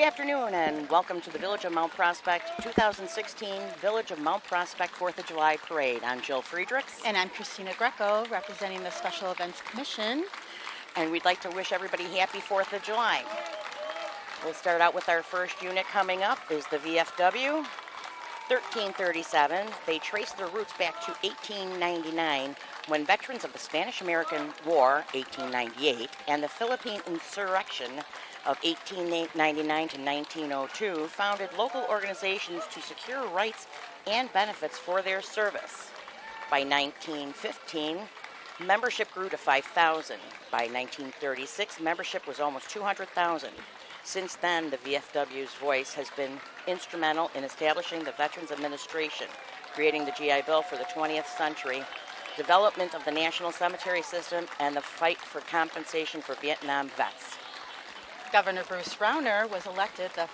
afternoon and welcome to the Village of Mount Prospect 2016 Village of Mount Prospect 4th of July Parade. I'm Jill Friedrichs. And I'm Christina Greco, representing the Special Events Commission. And we'd like to wish everybody happy 4th of July. We'll start out with our first unit coming up is the VFW 1337. They trace their roots back to 1899 when veterans of the Spanish-American War, 1898, and the Philippine Insurrection of 1899 to 1902 founded local organizations to secure rights and benefits for their service. By 1915, membership grew to 5,000. By 1936, membership was almost 200,000. Since then, the VFW's voice has been instrumental in establishing the Veterans Administration, creating the GI Bill for the 20th century, development of the National Cemetery System, and the fight for compensation for Vietnam vets. Governor Bruce Rauner was elected the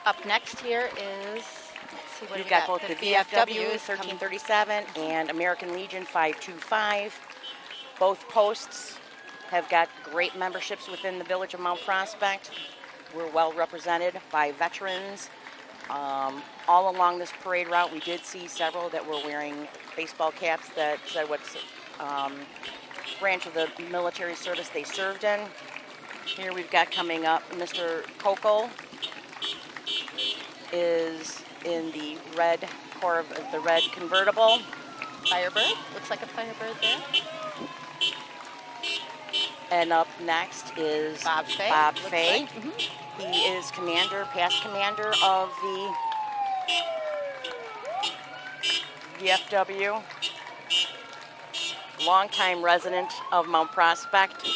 Up next here is, let's see what We've got both the VFW 1337 and American Legion 525. Both posts have got great memberships within the Village of Mount Prospect. We're well represented by veterans. All along this parade route, we did see several that were wearing baseball caps that said what branch of the military service they served in. Here we've got coming up Mr. Coco is in the red the red convertible. Firebird. Looks like a Firebird there. And up next is Bob Fay. Bob Fay. Like. Mm-hmm. He is past commander of the VFW, longtime resident of Mount Prospect.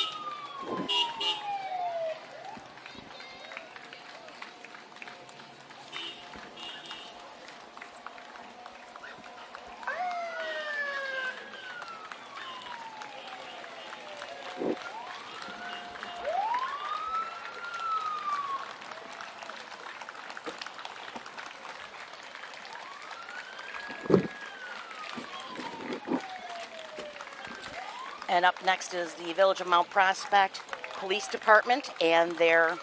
And up next is the Village of Mount Prospect Police Department and their...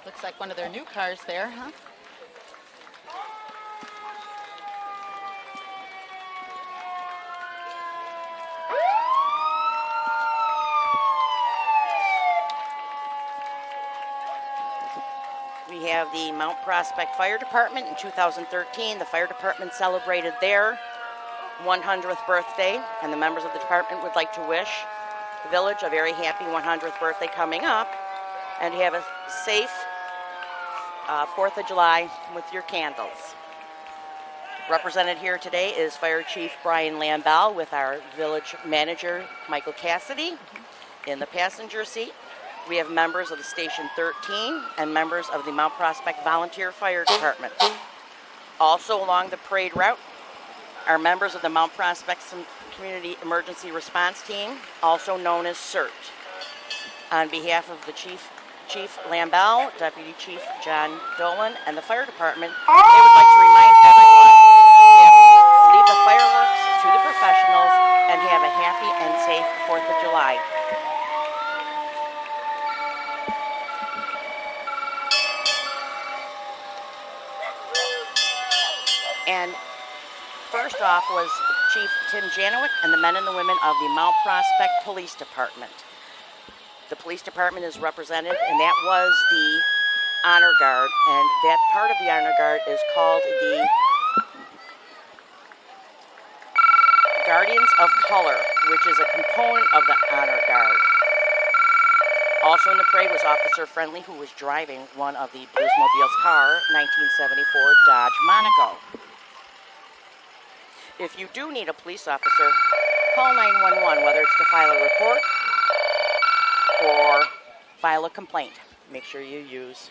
Looks like one of their new cars there, huh? We have the Mount Prospect Fire Department. In 2013, the fire department celebrated their 100th birthday, and the members of the department would like to wish the village a very happy 100th birthday coming up, and to have a safe 4th of July with your candles. Represented here today is Fire Chief Brian Lambell with our village manager, Michael Cassidy, in the passenger seat. We have members of the Station 13 and members of the Mount Prospect Volunteer Fire Department. Also along the parade route are members of the Mount Prospect Community Emergency Response Team, also known as CERT. On behalf of the Chief Lambell, Deputy Chief John Dolan, and the Fire Department, they would like to remind everyone to leave the fireworks to the professionals and have a happy and safe 4th of July. And first off was Chief Tim Janowick and the men and the women of the Mount Prospect Police Department. The police department is represented, and that was the Honor Guard, and that part of the Honor Guard is called the Guardians of Color, which is a component of the Honor Guard. Also in the parade was Officer Friendly, who was driving one of the Bluesmobile's car, 1974 Dodge Monaco. If you do need a police officer, call 911, whether it's to file a report or file a complaint. Make sure you use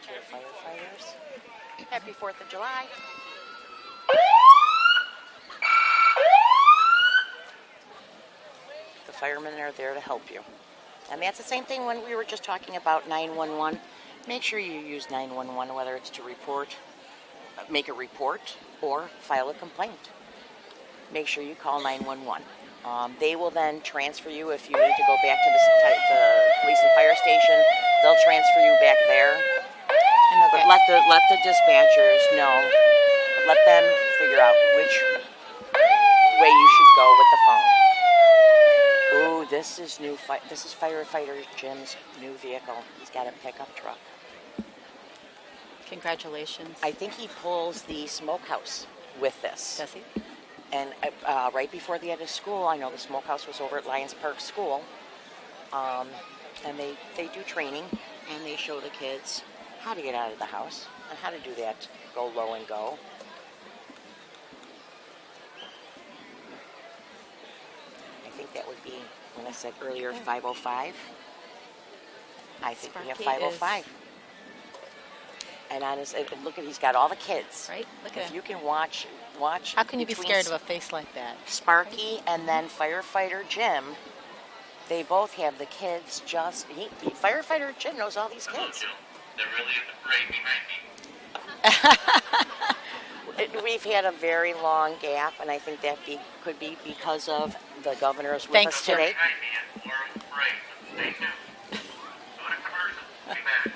volunteer firefighters. Happy 4th of July. The firemen are there to help you. And that's the same thing when we were just talking about 911. Make sure you use 911, whether it's to make a report, or file a complaint. Make sure you call 911. They will then transfer you if you need to go back to the police and fire station. They'll transfer you back there. But let the dispatchers know. Let them figure out which way you should go with the phone. Ooh, this is new. This is firefighter Jim's new vehicle. He's got a pickup truck. Congratulations. I think he pulls the smokehouse with this. Does he? And right before the end of school, I know the smokehouse was over at Lions Park School, and they do training, and they show the kids how to get out of the house and how to do that, go low and go. I think that would be, when I said earlier, 505. I think we have Sparky 505. And honestly, look at, he's got all the kids. Right? Look at If him. you can watch. How can you be between scared of a face like that? Sparky and then firefighter Jim, they both have the kids firefighter Jim knows all these kids. There really is a parade behind me. We've had a very long gap, and I think that could be because of the governor's with Thanks, us Jim. today. Behind me, Laura Parade. Stay tuned. Go to commercial. Be back.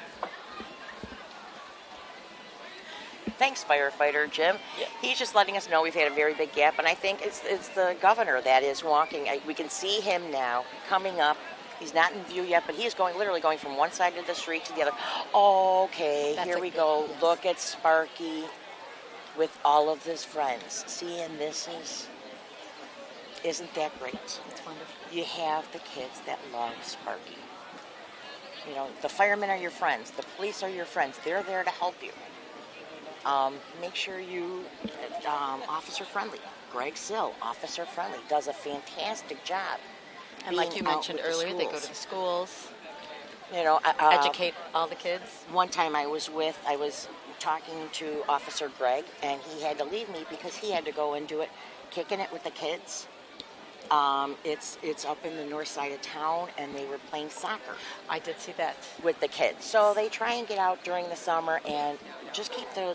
Thanks, firefighter Jim. He's just letting us know we've had a very big gap, and I think it's the governor that is walking. We can see him now coming up. He's not in view yet, but he's literally going from one side of the street to the other. Okay, That's here a we good- go. yes. Look at Sparky with all of his friends. See, and isn't that great? It's wonderful. You have the kids that love Sparky. You know, the firemen are your friends. The police are your friends. They're there to help you. Make sure you, officer friendly. Greg Sill, officer friendly, does a fantastic job. And like being you out mentioned with the earlier, they go to schools. the schools, You know, educate all the kids. One time I was talking to Officer Greg, and he had to leave me because he had to go and do it, kicking it with the kids. It's up in the north side of town, and they were playing soccer I did see that. with the kids. So they try and get out during the summer and just keep the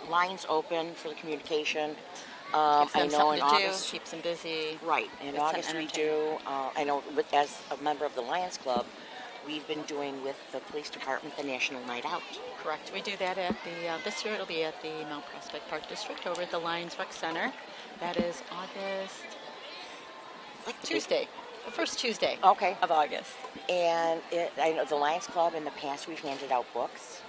lines open for the communication. Keeps them I know something in to August, do, keeps them busy. right? In With some August we do. I know, as a member of the Lions Club, we've been doing with the police department the National Night Out. Correct. We do that at the, this year it'll be at the Mount Prospect Park District over at the Lions Rec Center. That is August, Like the Tuesday, the first Tuesday Okay. of August. And I know the Lions Club in the past we've handed out books.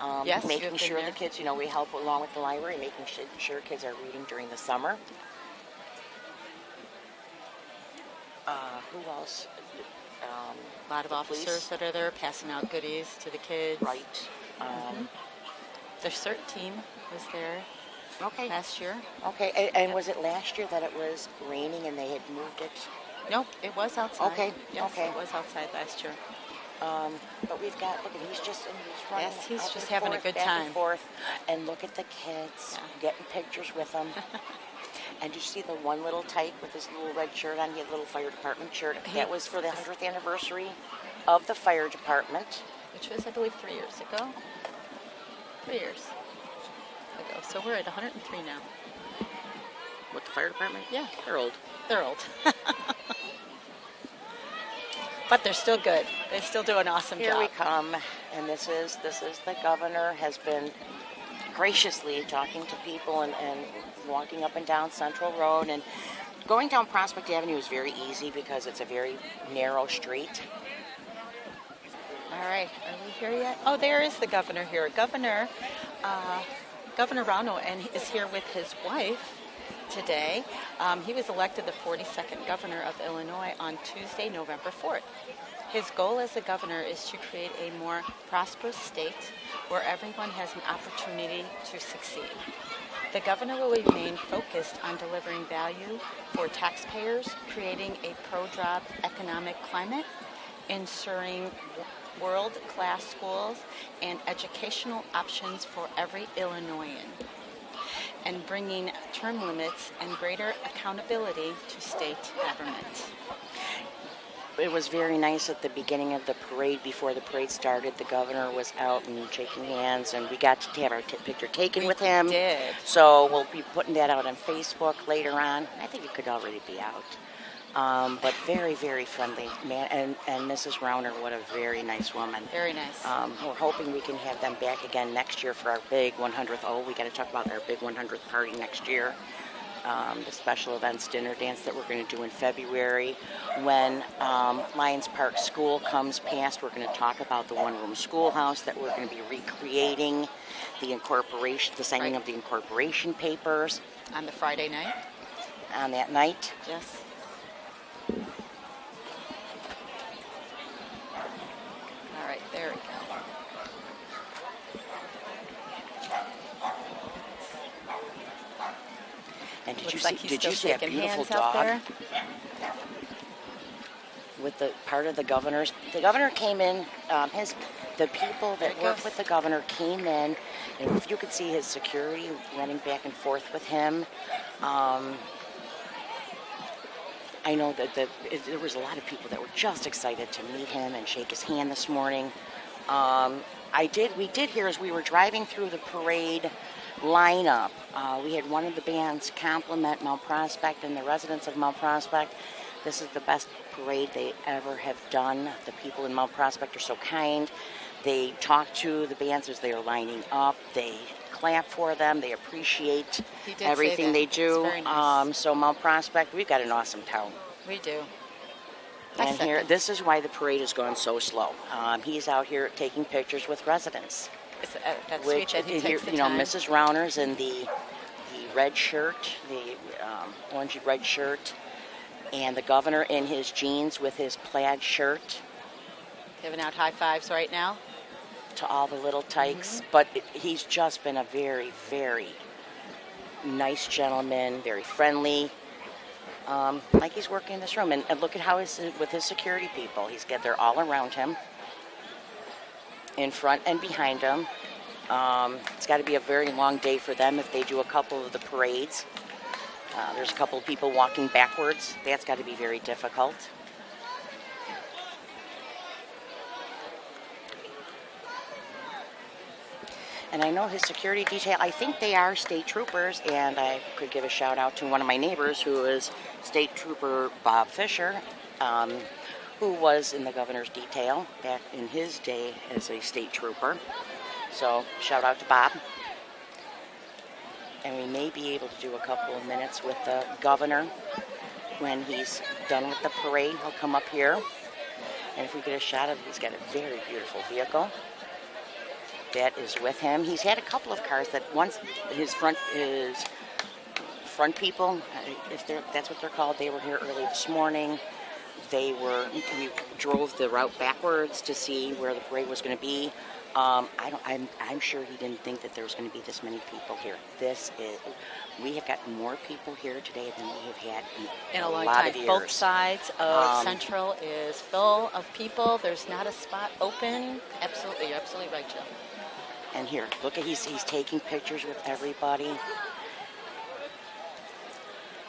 Yes, you have making been sure there. the kids, we help along with the library, making sure kids are reading during the summer. Who else? A lot of The officers police. that are there passing out goodies to the kids. Right. The CERT team was there Okay. last year. Okay. And was it last year that it was raining and they had moved it? Nope, it was outside. Okay, Yes, okay. it was outside last year. But we've got, look, he's running. Yes, he's up just and having a forth, good back time. And forth, and look at the kids, Yeah. getting pictures with them. And you see the one little tyke with his little red shirt on, he had a little fire department shirt. That was for the 100th anniversary of the fire department. Which was, I believe, 3 years ago. 3 years ago. So we're at 103 now. What, the fire department? Yeah. They're old. They're old. But they're still good. They still do an awesome Here job. we come, and this is the governor has been graciously talking to people and walking up and down Central Road, and going down Prospect Avenue is very easy because it's a very narrow street. All right, are we here yet? Oh, there is the governor here. Governor Rauno, and he is here with his wife today. He was elected the 42nd governor of Illinois on Tuesday, November 4th. His goal as a governor is to create a more prosperous state where everyone has an opportunity to succeed. The governor will remain focused on delivering value for taxpayers, creating a pro-job economic climate, ensuring world-class schools and educational options for every Illinoisan, and bringing term limits and greater accountability to state government. It was very nice at the beginning of the parade. Before the parade started, the governor was out and shaking hands, and we got to have our picture taken with him. We did. So we'll be putting that out on Facebook later on. I think it could already be out. But very, very friendly man, and Mrs. Rauner, what a very nice woman. Very nice. We're hoping we can have them back again next year for our big 100th. Oh, we got to talk about our big 100th party next year. The special events dinner dance that we're going to do in February. When Lions Park School comes past, we're going to talk about the one-room schoolhouse that we're going to be recreating, the incorporation, the signing of the incorporation papers. On the Friday night? On that night. Yes. All right, there we go. And did Looks you like see? he's Did still you see that shaking beautiful hands out dog there. with the part of the governor's? The governor came in. The people There that it work goes. with the governor came in, and if you could see his security running back and forth with him. I know that there was a lot of people that were just excited to meet him and shake his hand this morning. We did hear as we were driving through the parade lineup, we had one of the bands compliment Mount Prospect and the residents of Mount Prospect. This is the best parade they ever have done. The people in Mount Prospect are so kind. They talk to the bands as they are lining up. They clap for them. They appreciate He did say everything that. they It's do. very nice. So Mount Prospect, we've got an awesome town. We do. And here, second. this is why the parade has gone so slow. He's out here taking pictures with residents. That's Which, sweet that he takes the you know, time. Mrs. Rauner's in the red shirt, the orangey red shirt, and the governor in his jeans with his plaid shirt Giving out high fives right now. to all the little tykes. Mm-hmm. But he's just been a very, very nice gentleman, very friendly. Like he's working in this room. And look at how he's with his security people. They're all around him, in front and behind him. It's got to be a very long day for them if they do a couple of the parades. There's a couple of people walking backwards. That's got to be very difficult. And I know his security detail, I think they are state troopers, and I could give a shout out to one of my neighbors who is State Trooper Bob Fisher, who was in the governor's detail back in his day as a state trooper. So shout out to Bob. And we may be able to do a couple of minutes with the governor when he's done with the parade. He'll come up here. And if we get a shot of, he's got a very beautiful vehicle that is with him. He's had a couple of cars that once his front people, that's what they're called, they were here early this morning. We drove the route backwards to see where the parade was going to be. I'm sure he didn't think that there was going to be this many people here. We have got more people here today than we have had In a long lot time. of years. Both sides of Central is full of people. There's not a spot open. Absolutely, you're absolutely right, Jill. And here, look at he's taking pictures with everybody.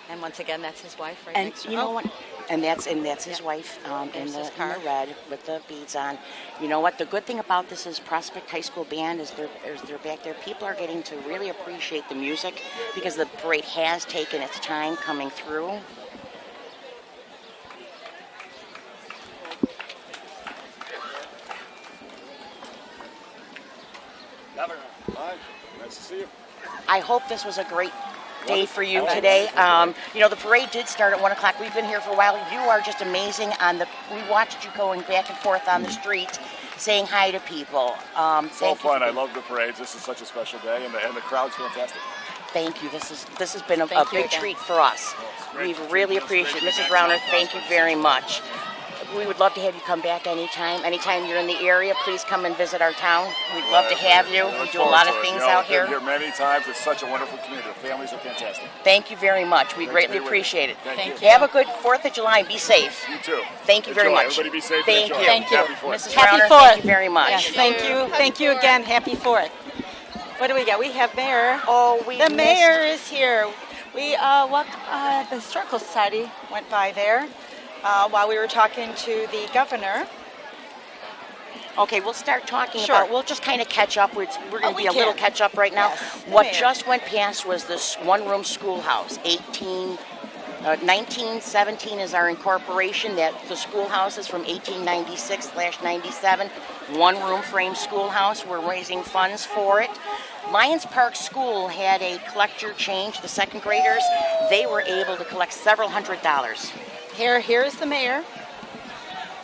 And once again, that's his wife right And next to you her. know what? And that's his Yeah. wife in There's the his car. red with the beads on. You know what? The good thing about this is Prospect High School Band is they're back there. People are getting to really appreciate the music because the parade has taken its time coming through. Governor. Hi. Nice to see you. I hope this was a great day for you today. The parade did start at 1 o'clock. We've been here for a while. You are just amazing. We watched you going back and forth on the street, saying hi to people. So fun. I love the parades. This is such a special day, and the crowd's fantastic. Thank you. This has been a Thank you big again. treat for us. great. We really appreciate it. Mrs. Rauner, thank you very much. we would love to have you come back anytime. Anytime you're in the area, please come and visit our town. We'd love to have you. I We look do a lot of forward to it. things You know, out I've been here. here many times. It's such a wonderful community. The families are fantastic. Thank you very much. We Great to greatly be with you. appreciate it. Thank you. Have a good 4th of July. Be safe. You too. Thank you very Enjoy. much. Everybody be safe. Thank and enjoy. you. Thank you. Happy 4th. Mrs. Happy Browner, 4th. thank you very much. Yes, thank you. Thank you again. Happy 4th. What do we got? We have Mayor. Oh, we The missed- mayor is here. We walked, the Historical Society went by there while we were talking to the governor. Okay, we'll start talking Sure. about, we'll just kind of catch up. We're going to we be a little can. catch up right now. Yes, the What mayor. just went past was this one-room schoolhouse. 1917 is our incorporation. That the schoolhouse is from 1896/97. One-room frame schoolhouse. We're raising funds for it. Lions Park School had a collector change. The second graders, they were able to collect several $100s. Here's the mayor.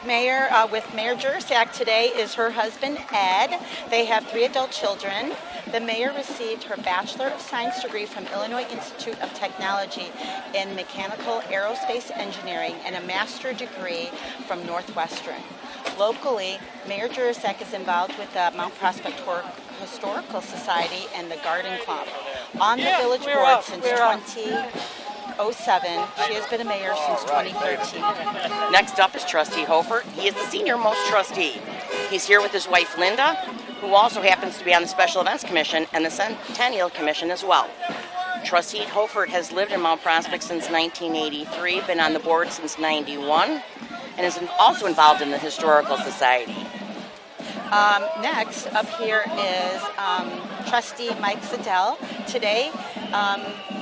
Mayor with Mayor Jurasak today is her husband Ed. They have 3 adult children. The mayor received her Bachelor of Science degree from Illinois Institute of Technology in Mechanical Aerospace Engineering and a master degree from Northwestern. Locally, Mayor Jurasak is involved with the Mount Prospect Historical Society and the Garden Club. On the village board since 2007, she has been a mayor since 2013. Next up is Trustee Hofert. He is the senior most trustee. He's here with his wife Linda, who also happens to be on the Special Events Commission and the Centennial Commission as well. Trustee Hofert has lived in Mount Prospect since 1983, been on the board since 91, and is also involved in the Historical Society. Next up here is Trustee Mike Zadell. Today,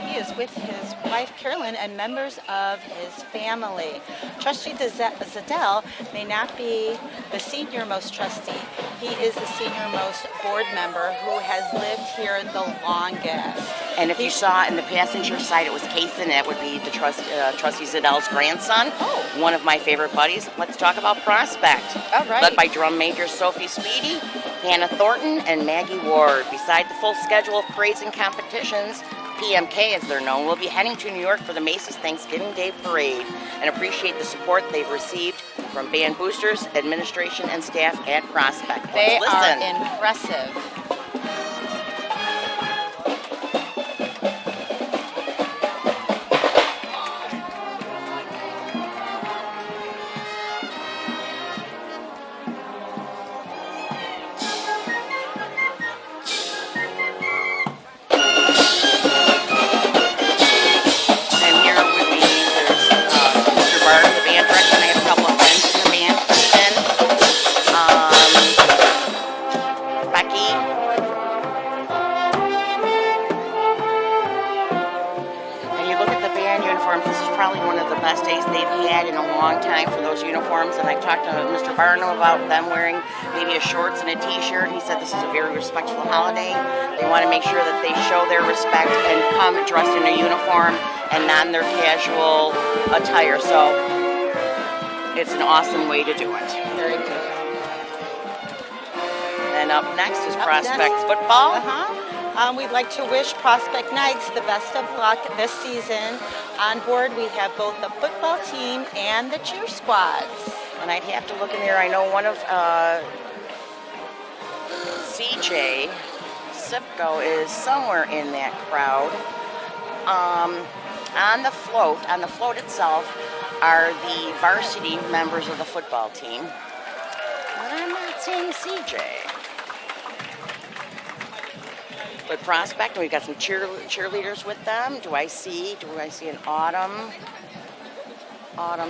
he is with his wife Carolyn and members of his family. Trustee Zadell may not be the senior most trustee. He is the senior most board member who has lived here the longest. And if you saw in the passenger side, it was Kaysen. That would be the Trustee Zadell's grandson. Oh. One of my favorite buddies. Let's talk about Prospect. All right. Led by drum major Sophie Speedy, Hannah Thornton, and Maggie Ward. Beside the full schedule of parades and competitions, PMK, as they're known, will be heading to New York for the Macy's Thanksgiving Day Parade and appreciate the support they've received from band boosters, administration, and staff at Prospect. They Let's are listen. impressive. And here with me, there's Mr. Barr, the band director, and I have a couple of friends in the band. Ethan, Becky. And you look at the band uniforms, this is probably one of the best days they've had in a long time for those uniforms. And I talked to Mr. Barnum about them wearing maybe a shorts and a t-shirt. He said this is a very respectful holiday. They want to make sure that they show their respect and come dressed in a uniform and not in their casual attire. So it's an awesome way to do it. Very good. And up next is Up Prospect next. football. We'd like to wish Prospect Knights the best of luck this season. On board, we have both the football team and the cheer squads. And I'd have to look in there. I know one of CJ Sipko is somewhere in that crowd. On the float itself are the varsity members of the football team. But I'm not seeing CJ. But Prospect, we've got some cheerleaders with them. Do I see an Autumn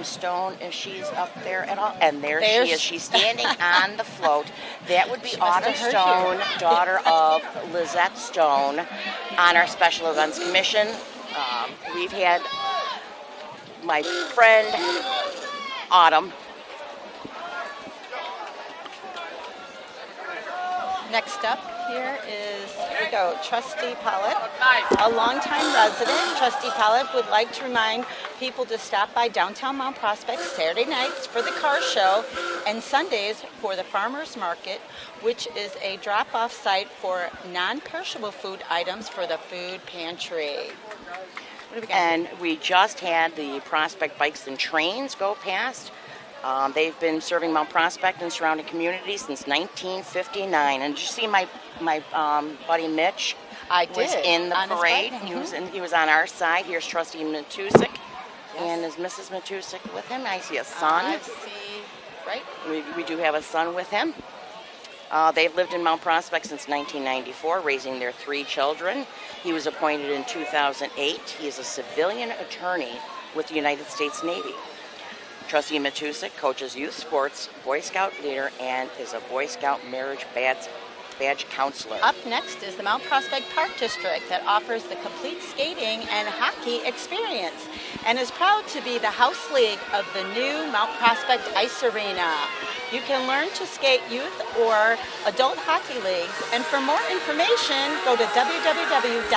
Stone, if she's up there at all? And there There's- she is. She's standing on the float. That would be She must Autumn have heard Stone, you. daughter of Lizette Stone, on our Special Events Commission. We've had my friend Autumn. Next up here we go, Trustee Pollitt, a longtime resident. Trustee Pollitt would like to remind people to stop by downtown Mount Prospect Saturday nights for the car show and Sundays for the farmers market, which is a drop-off site for non-perishable food items for the food pantry. What do we got? And we just had the Prospect Bikes and Trains go past. They've been serving Mount Prospect and surrounding communities since 1959. And did you see my buddy Mitch? I Was did, in the on his parade. bike. He was on our side. Here's Trustee Matusik, and is Mrs. Matusik with him? I see a son. I see, right? We do have a son with him. They've lived in Mount Prospect since 1994, raising their 3 children. He was appointed in 2008. He is a civilian attorney with the United States Navy. Trustee Matusik coaches youth sports, Boy Scout leader, and is a Boy Scout marriage badge counselor. Up next is the Mount Prospect Park District that offers the complete skating and hockey experience and is proud to be the house league of the new Mount Prospect Ice Arena. You can learn to skate youth or adult hockey leagues, and for more information, go to www.mppd.org.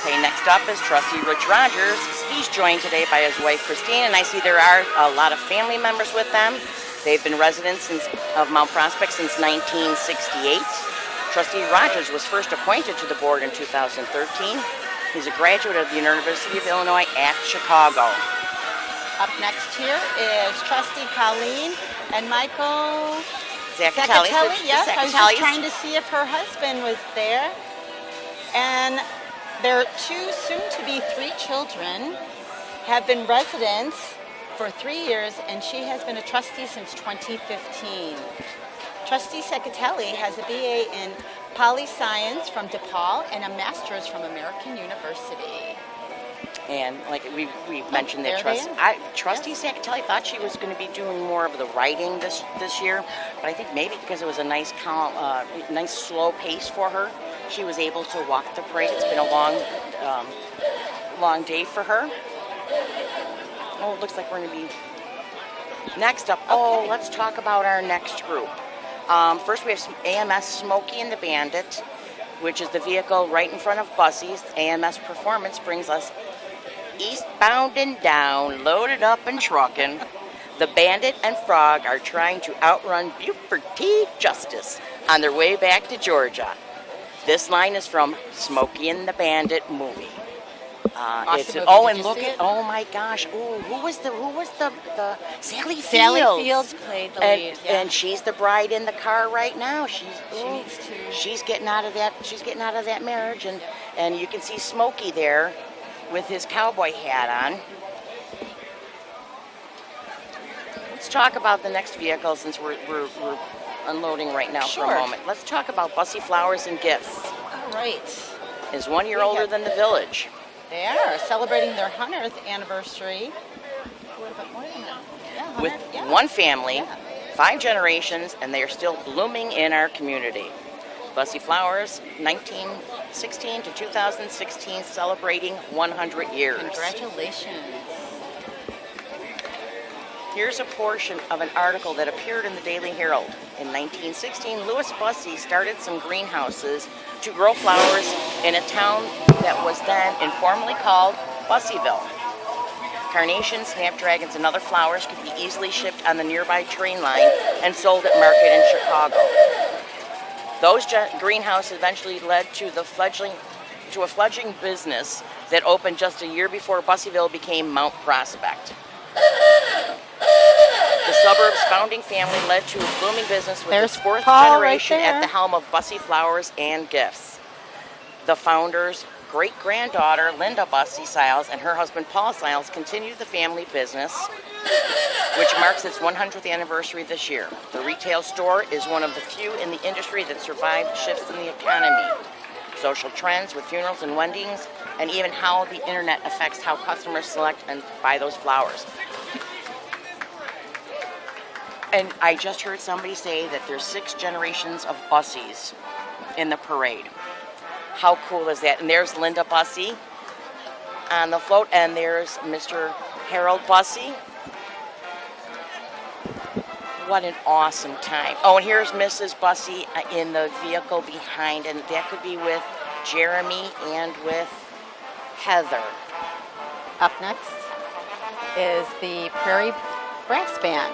Okay, next up is Trustee Rich Rogers. He's joined today by his wife Christine, and I see there are a lot of family members with them. They've been residents of Mount Prospect since 1968. Trustee Rogers was first appointed to the board in 2013. He's a graduate of the University of Illinois at Chicago. Up next here is Trustee Colleen and Michael Zacatelli. Yes, I was just trying to see if her husband was there. And their 2 soon-to-be 3 children have been residents for 3 years, and she has been a trustee since 2015. Trustee Zacatelli has a BA in Poli-Science from DePaul and a master's from American University. And like we mentioned that Trustee Zacatelli thought she was going to be doing more of the writing this year, but I think maybe because it was a nice slow pace for her, she was able to walk the parade. It's been a long day for her. Oh, it looks like we're going to be next up. Oh, let's talk about our next group. First, we have AMS Smokey and the Bandit, which is the vehicle right in front of Bussey's. AMS Performance brings us eastbound and down, loaded up and trucking. The Bandit and Frog are trying to outrun Buford T. Justice on their way back to Georgia. This line is from Smokey and the Bandit movie. Oh my gosh! Oh, who was the Sally Fields? Sally Fields played the lead, and she's the bride in the car right now. She's getting out of that marriage, and you can see Smokey there with his cowboy hat on. Let's talk about the next vehicle since we're unloading right now for a moment. Let's talk about Bussey Flowers and Gifts. All right. Is 1 year older than the village. They are celebrating their 100th anniversary. A little bit more than that. Yeah, with one family, 5 generations, and they are still blooming in our community. Bussey Flowers, 1916 to 2016, celebrating 100 years. Congratulations. Here's a portion of an article that appeared in the Daily Herald. In 1916, Louis Bussey started some greenhouses to grow flowers in a town that was then informally called Busseyville. Carnations, snapdragons, and other flowers could be easily shipped on the nearby train line and sold at market in Chicago. Those greenhouses eventually led to a fledgling business that opened just a year before Busseyville became Mount Prospect. The suburb's founding family led to a blooming business with its 4th generation at the helm of Bussey Flowers and Gifts. The founder's great-granddaughter, Linda Bussey Siles, and her husband, Paul Siles, continued the family business, which marks its 100th anniversary this year. The retail store is one of the few in the industry that survived shifts in the economy, social trends with funerals and weddings, and even how the internet affects how customers select and buy those flowers. And I just heard somebody say that there's 6 generations of Busseys in the parade. How cool is that? And there's Linda Bussey on the float, and there's Mr. Harold Bussey. What an awesome time. Oh, and here's Mrs. Bussey in the vehicle behind, and that could be with Jeremy and with Heather. Up next is the Prairie Brass Band.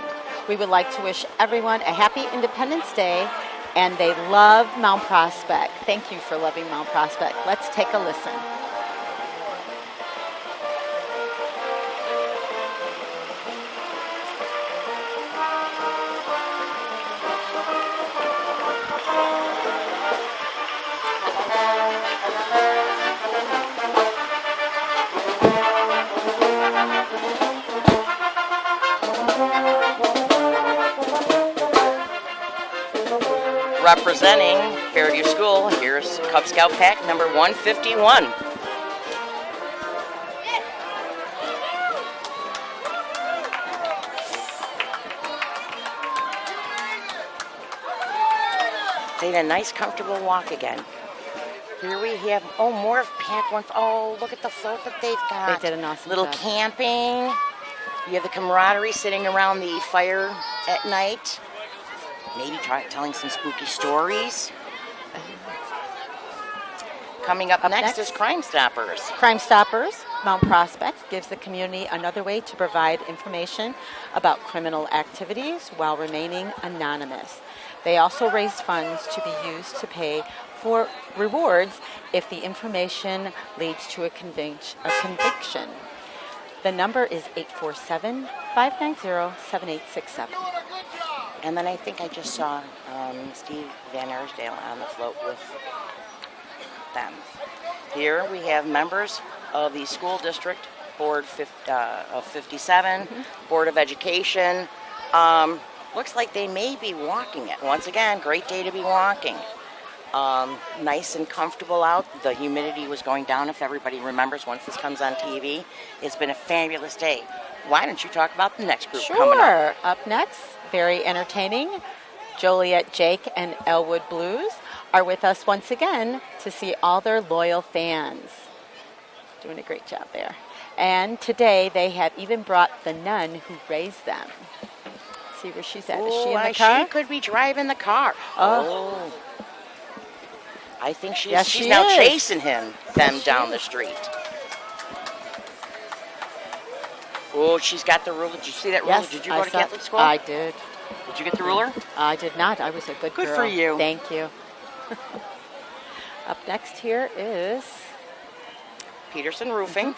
We would like to wish everyone a happy Independence Day, and they love Mount Prospect. Thank you for loving Mount Prospect. Let's take a listen. Representing Fairview School, here's Cub Scout pack number 151. They had a nice, comfortable walk again. Here we have, more of pack one. Oh, look at the float that they've got. They did an awesome Little job. camping. You have the camaraderie sitting around the fire at night. Maybe telling some spooky stories. Coming up next is Crime Stoppers. Crime Stoppers, Mount Prospect, gives the community another way to provide information about criminal activities while remaining anonymous. They also raise funds to be used to pay for rewards if the information leads to a conviction. The number is 847-590-7867. And then I think I just saw Steve Van Arsdale on the float with them. Here we have members of the school district board of 57, Board of Education. Looks like they may be walking it. Once again, great day to be walking. Nice and comfortable out. The humidity was going down, if everybody remembers, once this comes on TV. It's been a fabulous day. Why don't you talk about the next group coming up? Sure. Up next, very entertaining, Joliet Jake and Elwood Blues are with us once again to see all their loyal fans. Doing a great job there. And today they have even brought the nun who raised them. See where she's at. Is she in the car? She could be driving the car. Oh. I think she's Yes, she now is. chasing them down the street. Oh, she's got the ruler. Did you see that ruler? Yes, Did you go to Catholic school? I did. Did you get the ruler? I did not. I was a good girl. Good for you. Thank you. Up next here is Peterson Roofing.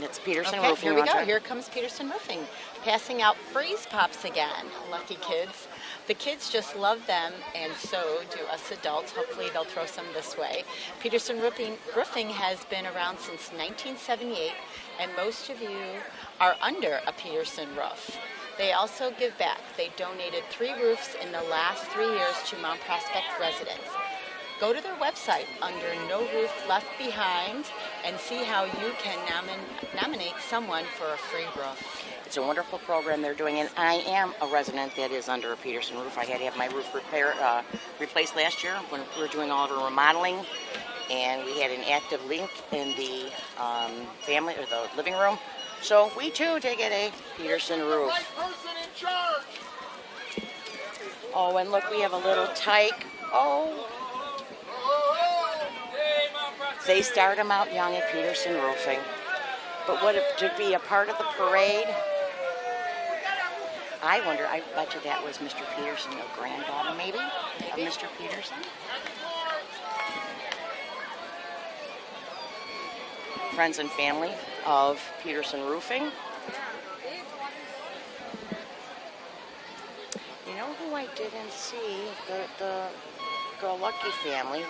It's Peterson Okay, Roofing. here we You go. want to- Here comes Peterson Roofing, passing out freeze pops again. Lucky kids. The kids just love them, and so do us adults. Hopefully they'll throw some this way. Peterson Roofing has been around since 1978, and most of you are under a Peterson roof. They also give back. They donated 3 roofs in the last 3 years to Mount Prospect residents. Go to their website under No Roof Left Behind and see how you can nominate someone for a free roof. It's a wonderful program they're doing, and I am a resident that is under a Peterson roof. I had to have my roof replaced last year when we were doing all of our remodeling, and we had an active leak in the family or the living room. So we too did get a Peterson roof. Oh, and look, we have a little tyke. Oh. They start them out young at Peterson Roofing. But what to be a part of the parade? I wonder, I bet you that was Mr. Peterson, a granddaughter maybe of Mr. Peterson. Friends and family of Peterson Roofing. You know who I didn't see? The Lucky family,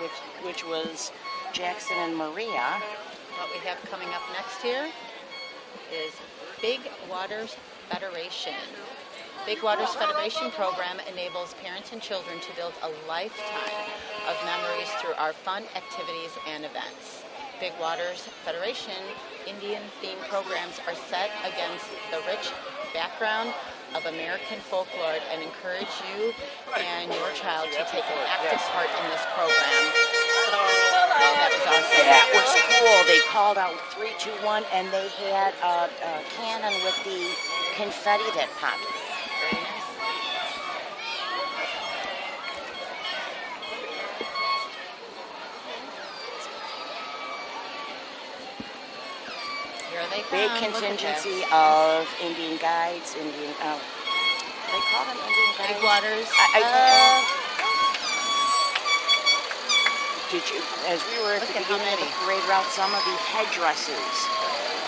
which was Jackson and Maria. What we have coming up next here is Big Waters Federation. Big Waters Federation program enables parents and children to build a lifetime of memories through our fun activities and events. Big Waters Federation Indian-themed programs are set against the rich background of American folklore and encourage you and your child to take an active part in this program. Oh, that was awesome. That was cool. They called out 3, 2, 1, and they had a cannon with the confetti that popped. Very nice. Here they come. Big Look at contingency this. of Indian guides, they call them Indian guides? Big Waters. Did you, as we were at Look the at how beginning of the many. parade route, some of the headdresses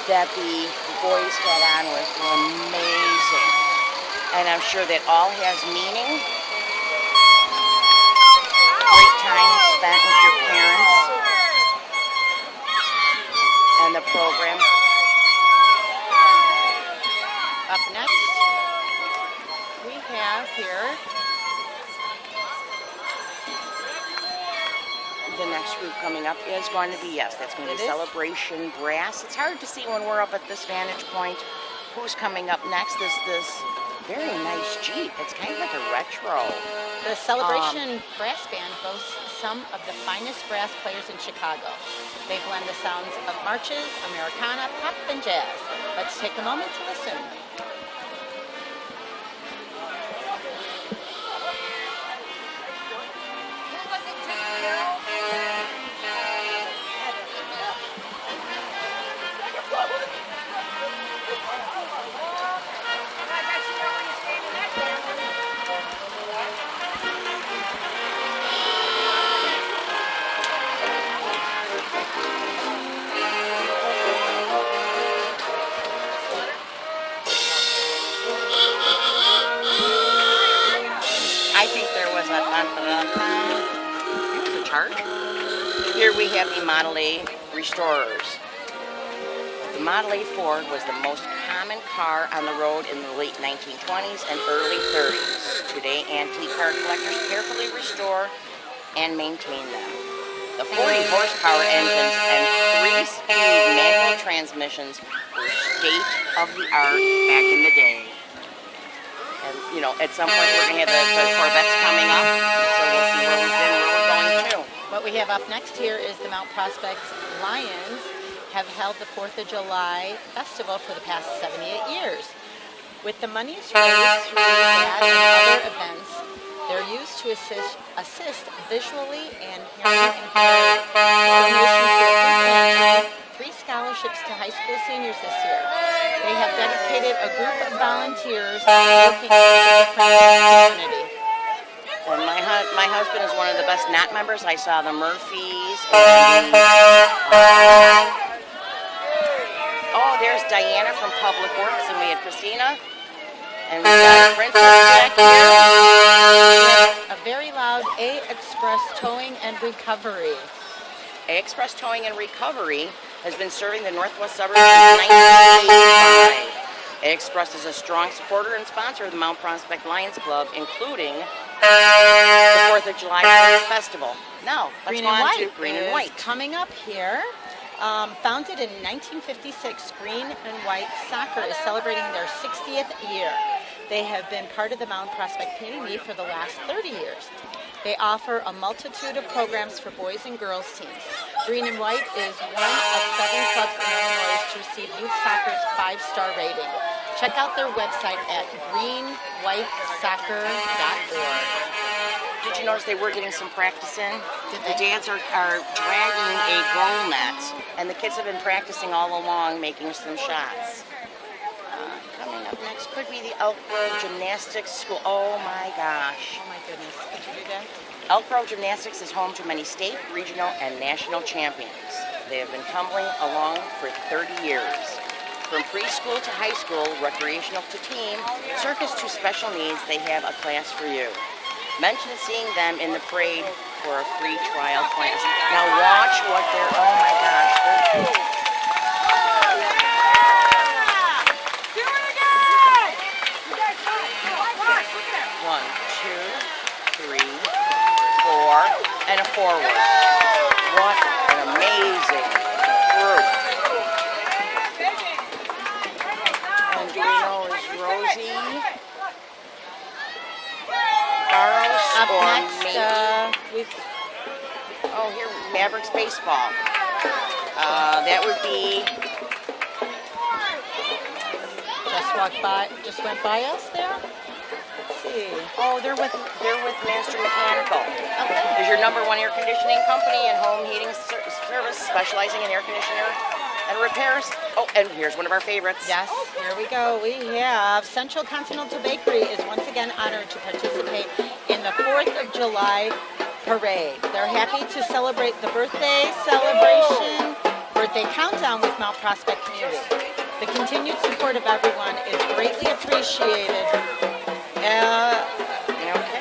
that the boys had on were amazing. And I'm sure that all has meaning. Great time spent with your parents. And the next group coming up is going to be, yes, that's going to It be is? Celebration Brass. It's hard to see when we're up at this vantage point who's coming up next. This very nice Jeep. It's kind of like a retro. The Celebration Brass Band boasts some of the finest brass players in Chicago. They blend the sounds of marches, Americana, pop, and jazz. Let's take a moment to listen. I think there was a chart. Here we have the Model A Restorers. The Model A Ford was the most common car on the road in the late 1920s and early 30s. Today, antique car collectors carefully restore and maintain them. The 40 horsepower engines and 3-speed manual transmissions were state of the art back in the day. And, you know, at some point we're going to have the Corvettes coming up, so we'll see where we've been, where we're going to. What we have up next here is the Mount Prospect Lions have held the 4th of July festival for the past 78 years. With the monies raised through that and other events, they're used to assist visually and hearing impaired. Donations to 3 scholarships to high school seniors this year. They have dedicated a group of volunteers working in the community. And my husband is one of the best knot members. I saw the Murphys. And oh, there's Diana from Public Works, and we had Christina. And we got Princess back here. A very loud A Express Towing and Recovery. Express Towing and Recovery has been serving the northwest suburbs since 1985. Express is a strong supporter and sponsor of the Mount Prospect Lions Club, including the 4th of July Festival. Now, let's Green go and on White to Green and is White. coming up here. Founded in 1956, Green and White Soccer is celebrating their 60th year. They have been part of the Mount Prospect community for the last 30 years. They offer a multitude of programs for boys and girls teams. Green and White is one of 7 clubs in Illinois to receive youth soccer's 5-star rating. Check out their website at greenwhitesoccer.org. Did you notice they were getting some practice in? Did The they? dads are dragging a goal net, and the kids have been practicing all along making some shots. Coming up next could be the Elk Grove Gymnastics School. Oh my gosh. Oh my goodness, could you do that? Elk Grove Gymnastics is home to many state, regional, and national champions. They have been tumbling along for 30 years. From preschool to high school, recreational to team, circus to special needs, they have a class for you. Mention seeing them in the parade for a free trial class. Now watch what they're, oh my gosh. One, two, three, four, and a forward. What an amazing group. And do we know is Rosie Barrows Up or next, maybe, oh here, Mavericks baseball. That would be, just went by us there. Let's see. oh they're with Master Mechanical. Okay. Is your #1 air conditioning company and home heating service specializing in air conditioner and repairs. Oh, and here's one of our favorites. Yes, here we go. We have Central Continental Bakery is once again honored to participate in the 4th of July parade. They're happy to celebrate the birthday countdown with Mount Prospect community. The continued support of everyone is greatly appreciated.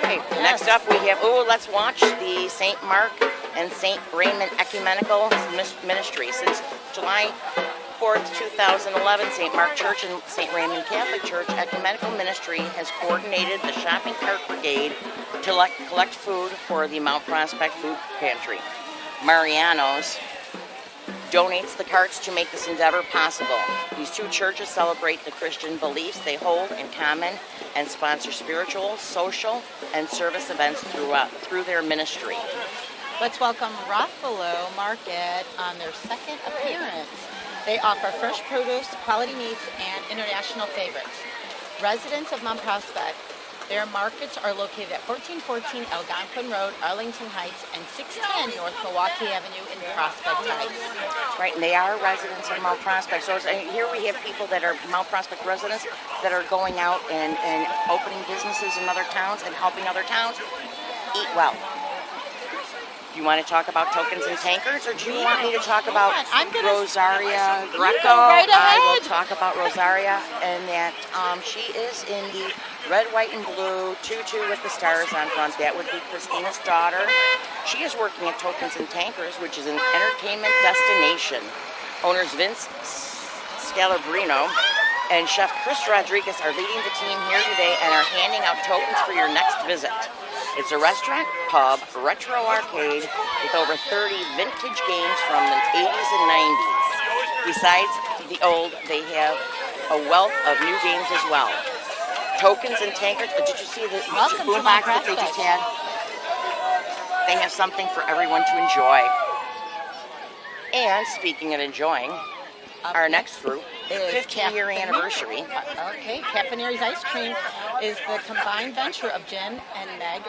Okay. Next up we have, let's watch the St. Mark and St. Raymond Ecumenical Ministry. Since July 4th, 2011, St. Mark Church and St. Raymond Catholic Church Ecumenical Ministry has coordinated the shopping cart brigade to collect food for the Mount Prospect Food Pantry. Mariano's donates the carts to make this endeavor possible. These two churches celebrate the Christian beliefs they hold in common and sponsor spiritual, social, and service events through their ministry. Let's welcome Ruffalo Market on their second appearance. They offer fresh produce, quality meats, and international favorites. Residents of Mount Prospect, their markets are located at 1414 Algonquin Road, Arlington Heights, and 610 North Milwaukee Avenue in Prospect Heights. Right, and they are residents of Mount Prospect. So here we have people that are Mount Prospect residents that are going out and opening businesses in other towns and helping other towns eat well. Do you want to talk about Tokens and Tankards, or do you want me to talk about Rosaria Greco? right I will ahead. talk about Rosaria, and that she is in the red, white, and blue tutu with the stars on front. That would be Christina's daughter. She is working at Tokens and Tankards, which is an entertainment destination. Owners Vince Scalabrino and Chef Chris Rodriguez are leading the team here today and are handing out tokens for your next visit. It's a restaurant, pub, retro arcade with over 30 vintage games from the 80s and 90s. Besides the old, they have a wealth of new games as well. Tokens and Tankards. Did you see the Welcome to boombox Mount that they just Prospect. had? They have something for everyone to enjoy. And speaking of enjoying, our next group, is 50-year Captain- anniversary. Okay, Capanary's Ice Cream is the combined venture of Jen and Meg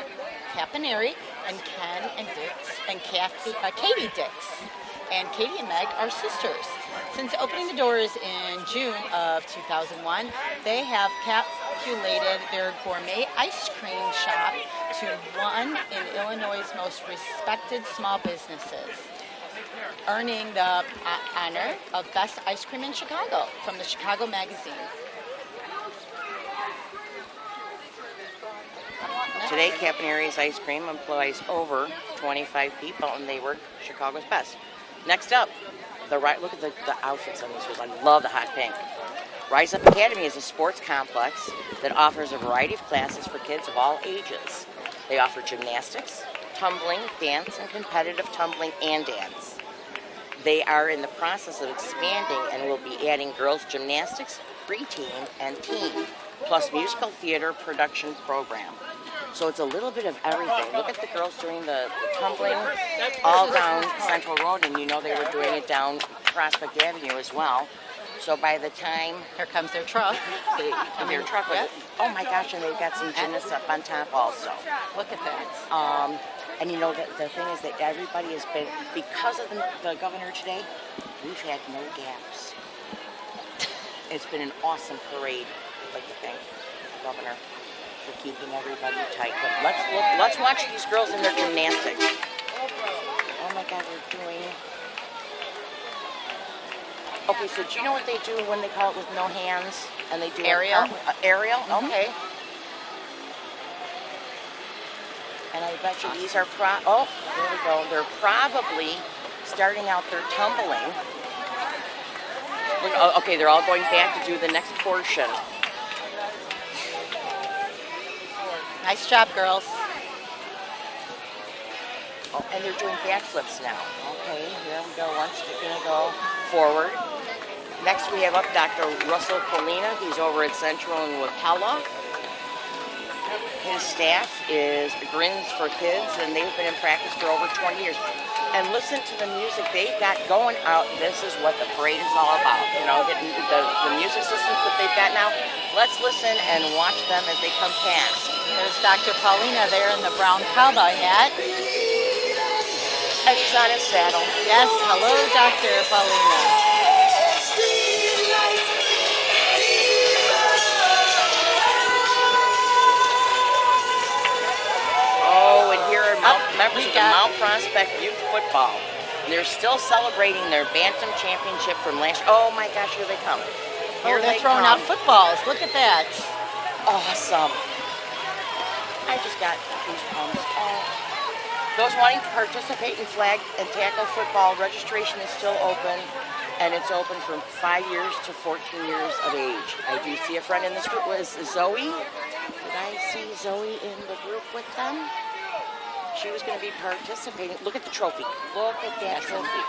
Capanary and Ken and Dix and Katie Dix. And Katie and Meg are sisters. Since opening the doors in June of 2001, they have calculated their gourmet ice cream shop to one in Illinois' most respected small businesses, earning the honor of Best Ice Cream in Chicago from the Chicago Magazine. Today, Capanary's Ice Cream employs over 25 people, and they work Chicago's best. Next up, look at the outfits on these girls. I love the hot pink. Rise Up Academy is a sports complex that offers a variety of classes for kids of all ages. They offer gymnastics, tumbling, dance, and competitive tumbling and dance. They are in the process of expanding and will be adding girls' gymnastics, preteen, and teen, plus musical theater production program. So it's a little bit of everything. Look at the girls doing the tumbling all down Central Road, and you know they were doing it down Prospect Avenue as well. So by the time Here comes their truck. their truck was, oh my gosh, and they've got some gymnasts up on top also. Look at that. And you know, the thing is that everybody has been, because of the governor today, we've had no gaps. It's been an awesome parade. I'd like to thank the governor for keeping everybody tight. But let's watch these girls in their gymnastics. Oh my God, they're doing. Okay, so do you know what they do when they call it with no hands and they do Aerial? Aerial? Mhm. Okay. And I bet you these are oh, there we go. They're probably starting out their tumbling. Look, oh, okay, they're all going back to do the next portion. Nice job, girls. Oh, and they're doing backflips now. Okay, here we go. Once they're gonna go forward. Next we have up Dr. Russell Polina. He's over at Central in Wapella. His staff is Grins for Kids, and they've been in practice for over 20 years. And listen to the music they've got going out. This is what the parade is all about. You know, the music systems that they've got now. Let's listen and watch them as they come past. There's Dr. Paulina there in the brown cowboy hat. And he's on his saddle. Yes, hello, Dr. Paulina. Oh, and here are members we of the got- Mount Prospect Youth Football. And they're still celebrating their Bantam Championship from last. Oh my gosh, here they come. Here Oh, they're they throwing come. out footballs. Look at that. Awesome. I just got goosebumps. Oh. Those wanting to participate in flag and tackle football, registration is still open, and it's open from 5 years to 14 years of age. I do see a friend in this group. Was Zoe? Did I see Zoe in the group with them? she was going to be participating. Look at the trophy. Look at that trophy.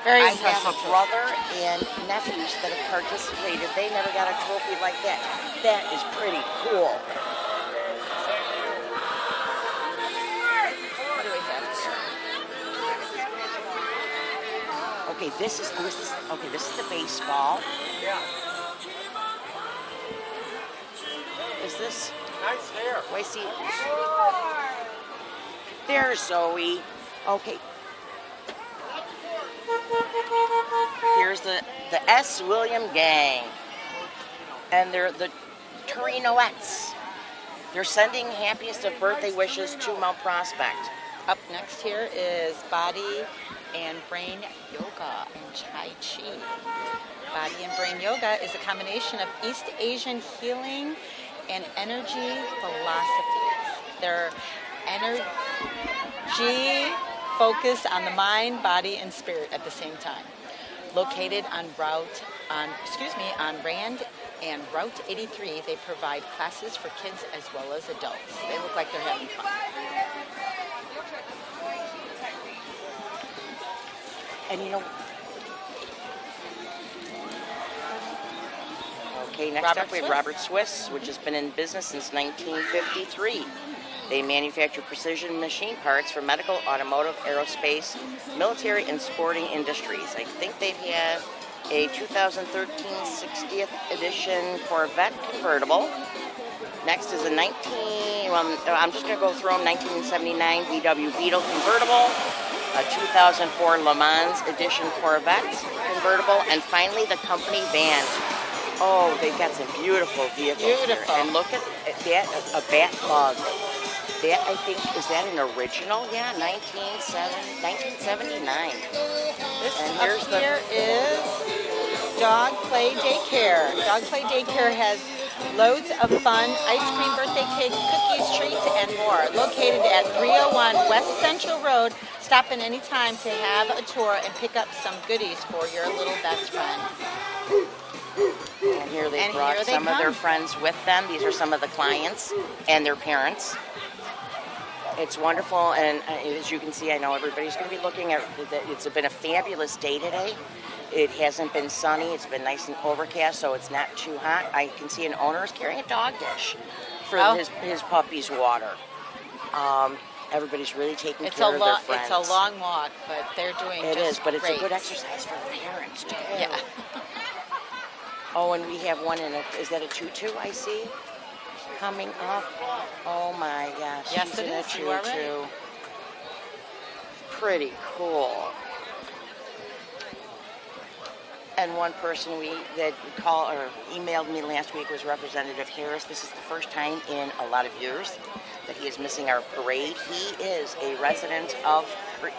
Very I impressive. have a brother and nephews that have participated. They never got a trophy like that. That is pretty cool. What do we have here? Okay, this is the baseball. Yeah. Is this? Nice hair. Wait, see. There's Zoe. Okay. Here's the S. William gang. And they're the Torinoettes. They're sending happiest of birthday wishes to Mount Prospect. Up next here is Body and Brain Yoga and Chai Chi. Body and Brain Yoga is a combination of East Asian healing and energy philosophies. Their energy focus on the mind, body, and spirit at the same time. Located on Rand and Route 83, they provide classes for kids as well as adults. They look like they're having fun. And you know, okay, next Robert up we have Swiss. Robert Swiss, which has been in business since 1953. They manufacture precision machine parts for medical, automotive, aerospace, military, and sporting industries. I think they have a 2013 60th edition Corvette convertible. Next is a I'm just going to go through them, 1979 VW Beetle convertible, a 2004 Le Mans edition Corvette convertible, and finally the company van. Oh, they've got some beautiful vehicles Beautiful. here. And look at that, a bat bug. That, I think, is that an original? Yeah, 1979. This And up here's the- here is Dog Play Daycare. Dog Play Daycare has loads of fun, ice cream, birthday cakes, cookies, treats, and more. Located at 301 West Central Road. Stop in any time to have a tour and pick up some goodies for your little best friend. And here they And brought here they some of their come. friends with them. These are some of the clients and their parents. It's wonderful, and as you can see, I know everybody's going to be looking at it's been a fabulous day today. It hasn't been sunny. It's been nice and overcast, so it's not too hot. I can see an owner is carrying a dog dish for Oh. his puppy's water. Everybody's really taking It's care a of their friends. it's a long walk, but they're doing It just is, but it's a great. good exercise for the parents too. Yeah. Oh, and we have one in a, is that a tutu I see? Coming up. Oh my gosh. Yes, she's it in a is. You are right. tutu. Pretty cool. And one person that called or emailed me last week was Representative Harris. This is the first time in a lot of years that he is missing our parade.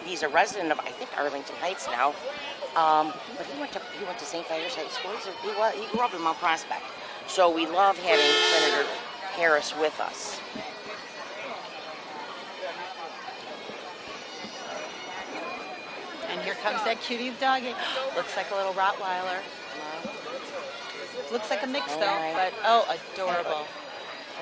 He's a resident of, I think, Arlington Heights now. But he went to St. Vitus High School. He grew up in Mount Prospect. So we love having Senator Harris with us. And here comes that cutie doggy. Looks like a little Rottweiler. Looks like a mix though, Alright. but adorable.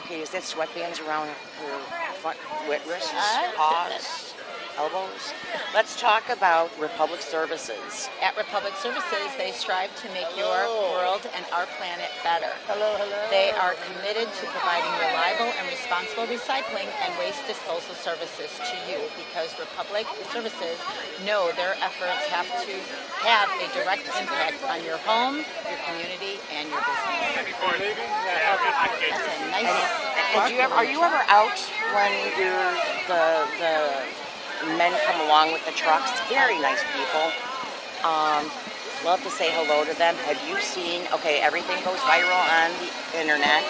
Okay, is that sweatbands around her front wrists, I- paws, elbows? Let's talk about Republic Services. At Republic Services, they strive to make your world and our planet better. Hello. They are committed to providing reliable and responsible recycling and waste disposal services to you because Republic Services know their efforts have to have a direct impact on your home, your community, and your business. That's a nice. And are you ever out when the men come along with the trucks? Very nice people. Love to say hello to them. Have you seen, okay, everything goes viral on the internet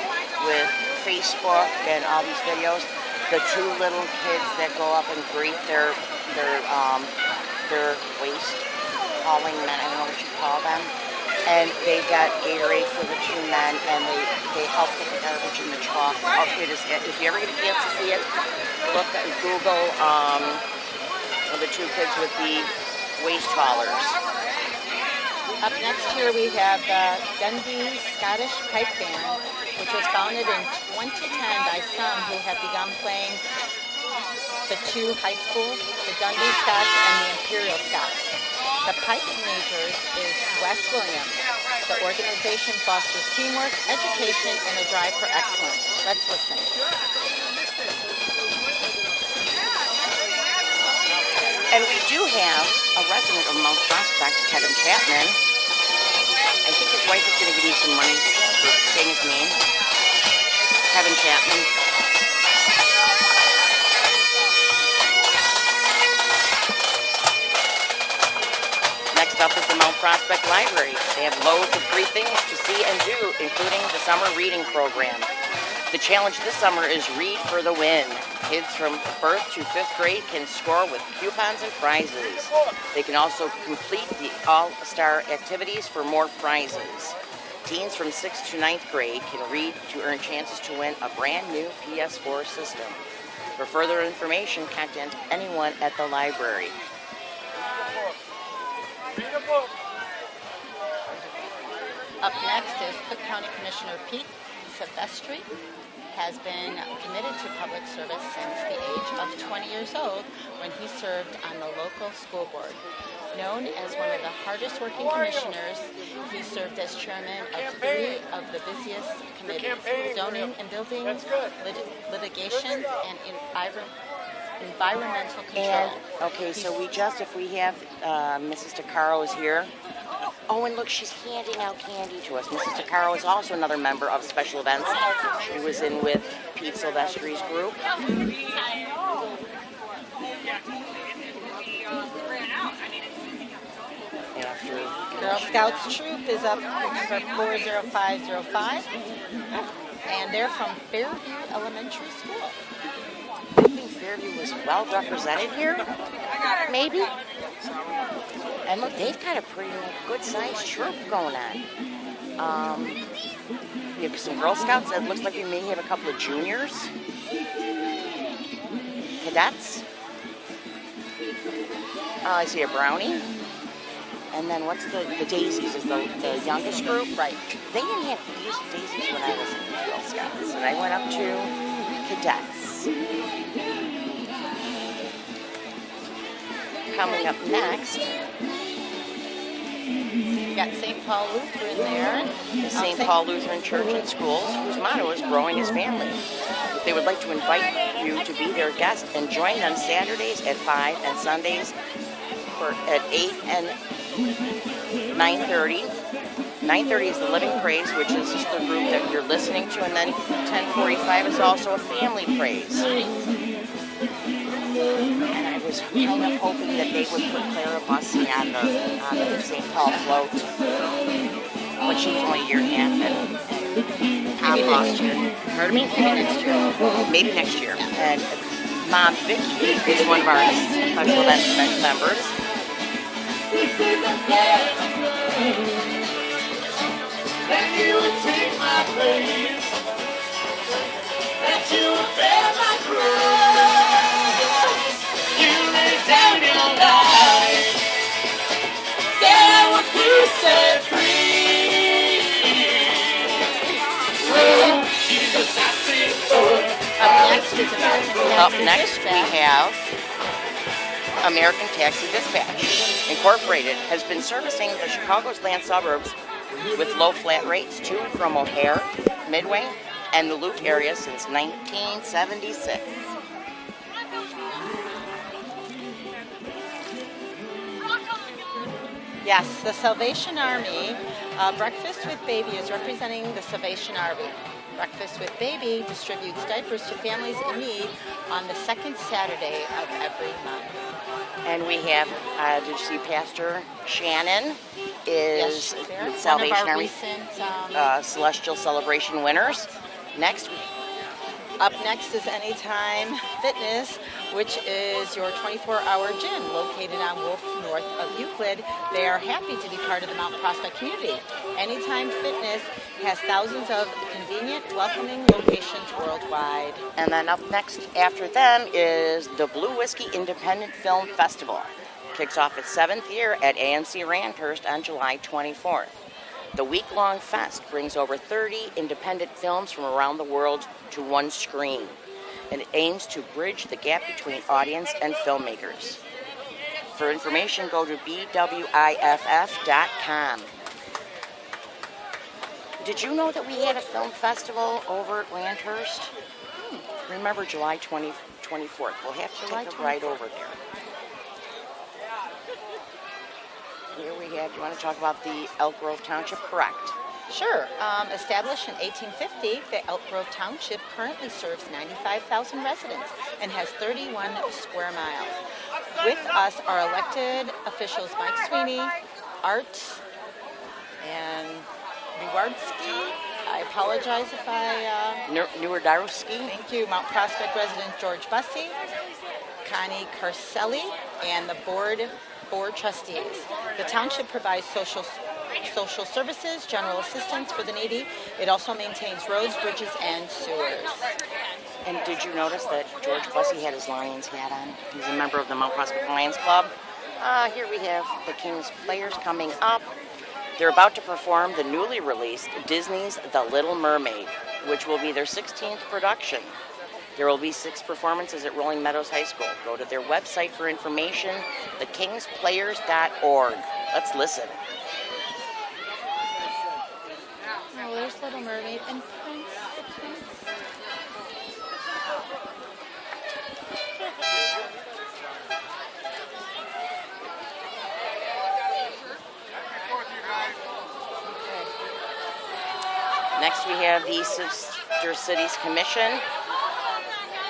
with Facebook and all these videos. The two little kids that go up and greet their waste hauling men, I don't know what you call them. And they got Gatorade for the two men, and they help put the garbage in the truck. Oh, it is, if you ever get a chance to see it, look at Google the two kids with the waste haulers. Up next here we have the Dundee Scottish Pipe Band, which was founded in 2010 by some who have begun playing the two high schools, the Dundee Scots and the Imperial Scots. The Pike Majors is Wes Williams. The organization fosters teamwork, education, and a drive for excellence. Let's listen. And we do have a resident of Mount Prospect, Kevin Chapman. I think his wife is going to give me some money for saying his name. Kevin Chapman. Next up is the Mount Prospect Library. They have loads of free things to see and do, including the summer reading program. The challenge this summer is Read for the Win. Kids from birth to 5th grade can score with coupons and prizes. They can also complete the all-star activities for more prizes. Teens from 6th to 9th grade can read to earn chances to win a brand new PS4 system. For further information, contact anyone at the library. Up next is Cook County Commissioner Pete Silvestri. Has been committed to public service since the age of 20 years old when he served on the local school board. Known as one of the hardest working commissioners, he served as chairman of 3 of the busiest committees: zoning and building, litigation, and environmental control. And, okay, so if we have Mrs. DeCaro is here. Oh, and look, she's handing out candy to us. Mrs. DeCaro is also another member of special events. She was in with Pete Silvestri's group. Girl Scouts Troop is up number 40505, and they're from Fairview Elementary School. I think Fairview was well represented here, maybe. And look, they've got a pretty good-sized troop going on. We have some Girl Scouts. It looks like we may have a couple of juniors. Cadets. I see a Brownie. And then what's the Daisies is the youngest group? Right. They didn't have these Daisies when I was in Girl Scouts. And I went up to Cadets. Coming up next, we got St. Paul Lutheran there. the St. Paul Lutheran Church and Schools, whose motto is growing his family. They would like to invite you to be their guest and join them Saturdays at 5 and Sundays at 8 and 9:30. 9:30 is the Living Praise, which is just the group that you're listening to, and then 10:45 is also a family praise. And I was kind of hoping that they would put Clara Bussey on the St. Paul float, but she's only a year and a half. And Tom lost year. Pardon me? Maybe next year. Maybe next year. And Mom Vicky is one of our special event members. That you would take my place, that you would bear my cross, you lay down your life, that would you set free. Oh, Jesus, I sing for. Up next we have American Taxi Dispatch Incorporated has been servicing the Chicago's land suburbs with low flat rates to and from O'Hare, Midway, and the Loop area since 1976. Yes, the Salvation Army. Breakfast with Baby is representing the Salvation Army. Breakfast with Baby distributes diapers to families in need on the second Saturday of every month. And we have, did you see Pastor Shannon is Yes, there. Salvation One of our Army recent, Celestial Celebration winners. Next, Up next is Anytime Fitness, which is your 24-hour gym located on Wolf north of Euclid. They are happy to be part of the Mount Prospect community. Anytime Fitness has thousands of convenient, welcoming locations worldwide. and then up next after them is the Blue Whiskey Independent Film Festival. Kicks off its 7th year at AMC Randhurst on July 24th. The week-long fest brings over 30 independent films from around the world to one screen. and it aims to bridge the gap between audience and filmmakers. For information, go to bwiff.com. Did you know that we had a film festival over at Landhurst? Remember July 24th. We'll have to take a ride over there. Here we have, you want to talk about the Elk Grove Township? Correct. Sure. Established in 1850, the Elk Grove Township currently serves 95,000 residents and has 31 square miles. With us are elected officials Mike Sweeney, Art, and Newardsky. I apologize if I... Newardarowski. Thank you. Mount Prospect resident George Bussey, Connie Carcelli, and the board trustees. The township provides social services, general assistance for the needy. It also maintains roads, bridges, and sewers. And did you notice that George Bussey had his Lions hat on? He's a member of the Mount Prospect Lions Club. Here we have the King's Players coming up. They're about to perform the newly released Disney's The Little Mermaid, which will be their 16th production. There will be 6 performances at Rolling Meadows High School. Go to their website for information, thekingsplayers.org. Let's listen. Oh, there's Little Mermaid and Prince, the Prince. Next we have the Sister Cities Commission.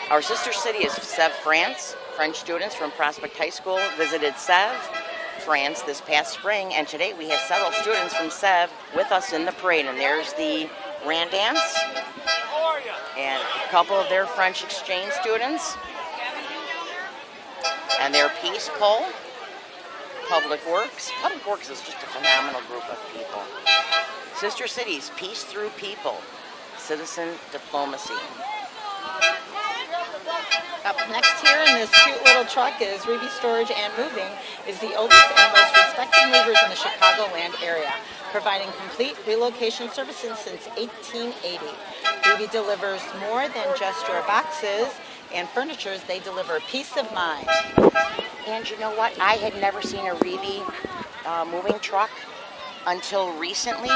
Our sister city is Sèvres, France. French students from Prospect High School visited Sèvres, France this past spring, and today we have several students from Sèvres with us in the parade. And there's the Randance and a couple of their French exchange students and their Peace Pole. Public Works. Public Works is just a phenomenal group of people. Sister Cities, Peace Through People, Citizen Diplomacy. Up next here in this cute little truck is Ruby Storage and Moving, is the oldest and most respected movers in the Chicagoland area, providing complete relocation services since 1880. Ruby delivers more than just your boxes and furniture. They deliver peace of mind. And you know what? I had never seen a Ruby moving truck until recently,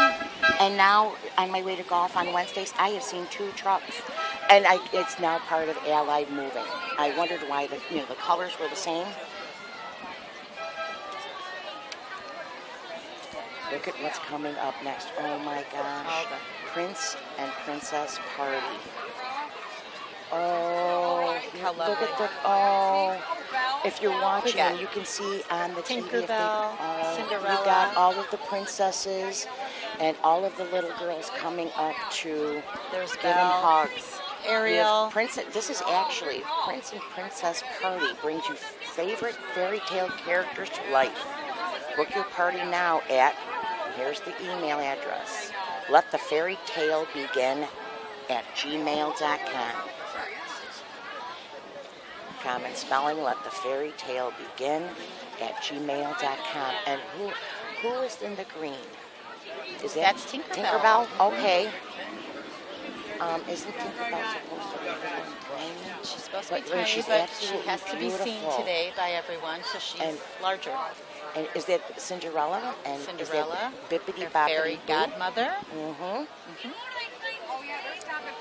and now on my way to golf on Wednesdays, I have seen 2 trucks, and it's now part of Allied Moving. I wondered why the colors were the same. Look at what's coming up next. Oh my gosh. Prince and Princess Party. Oh, How look lovely. at the, oh. If you're watching, got you can see on the TV. Tinkerbell, You Cinderella. got all of the princesses and all of the little girls coming up to There's give them Belle, hugs. Ariel. This is actually Prince and Princess Party. Brings you favorite fairy tale characters to life. Book your party now at, here's the email address, letthefairytalebegin@gmail.com. Common spelling, letthefairytalebegin@gmail.com. And who is in the green? Is that That's Tinkerbell. Okay. Isn't Tinkerbell supposed to be green? She's supposed to be But tiny, she's but she absolutely has to be seen beautiful. today by everyone, so she's And- larger. And is that Cinderella? And Cinderella, is that Bippity their Boppity fairy Boo? godmother. Mm-hmm.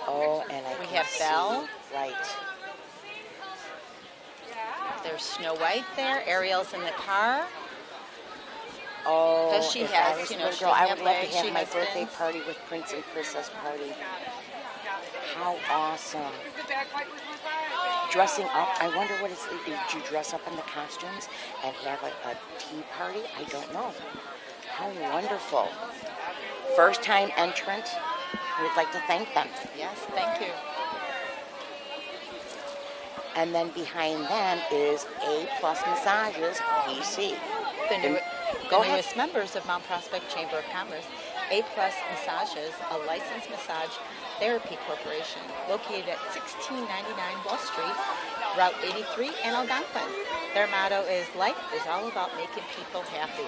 Oh, and I We can have see, Belle. Right. There's Snow White there. Ariel's in the car. Oh, 'Cause she if has, I was you a know, little she girl, I doesn't would love have to legs, have she my has birthday fins. party with Prince and Princess Party. How awesome. Dressing up, I wonder what it's, did you dress up in the costumes and have a tea party? I don't know. How wonderful. First time entrant, we'd like to thank them. Yes, thank you. And then behind them is A Plus Massages, PC. The, new, Go the ahead. newest members of Mount Prospect Chamber of Commerce, A Plus Massages, a licensed massage therapy corporation located at 1699 Wall Street, Route 83 in Algonquin. Their motto is, life is all about making people happy.